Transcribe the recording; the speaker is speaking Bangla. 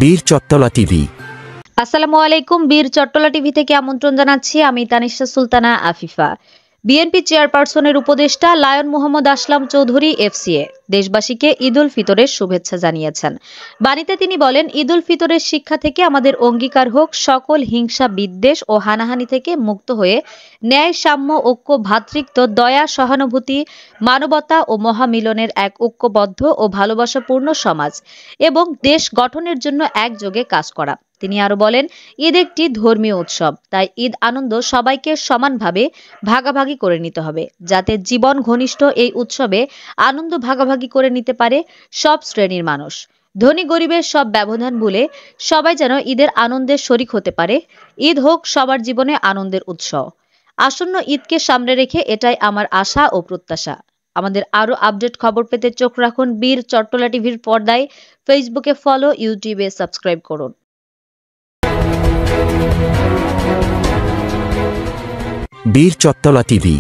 বীর চট্টলা টিভি। আসসালামু আলাইকুম। বীর চট্টলা টিভি থেকে আমন্ত্রণ জানাচ্ছি আমি তানিশা সুলতানা আফিফা। বিএনপি চেয়ারপারসনের উপদেষ্টা লায়ন মোহাম্মদ আসলাম চৌধুরী এফসিএ দেশবাসীকে ঈদ উল ফিতরের শুভেচ্ছা জানিয়েছেন। বাণীতে তিনি বলেন, ঈদ উল ফিতরের শিক্ষা থেকে আমাদের অঙ্গীকার হোক সকল হিংসা বিদ্বেষ ও হানাহানি থেকে মুক্ত হয়ে ন্যায় সাম্য ঐক্য ভ্রাতৃত্ব দয়া সহানুভূতি মানবতা ও মহামিলনের এক ঐক্যবদ্ধ ও ভালোবাসাপূর্ণ সমাজ এবং দেশ গঠনের জন্য একযোগে কাজ করা। তিনি আরো বলেন, ঈদ একটি ধর্মীয় উৎসব, তাই ঈদ আনন্দ সবাইকে সমানভাবে ভাগাভাগি করে নিতে হবে, যাতে জীবন ঘনিষ্ঠ এই উৎসবে আনন্দ ভাগাভাগি করে নিতে পারে সব শ্রেণীর মানুষ। ধনী গরিবের সব ব্যবধান ভুলে সবাই যেন ঈদের আনন্দে শরিক হতে পারে। ঈদ হোক সবার জীবনে আনন্দের উৎসব। আসন্ন ঈদকে সামনে রেখে এটাই আমার আশা ও প্রত্যাশা। আমাদের আরো আপডেট খবর পেতে চোখ রাখুন বীর চট্টলা টিভির পর্দায়। ফেসবুকে ফলো, ইউটিউবে সাবস্ক্রাইব করুন। বীর চট্টলা টিভি।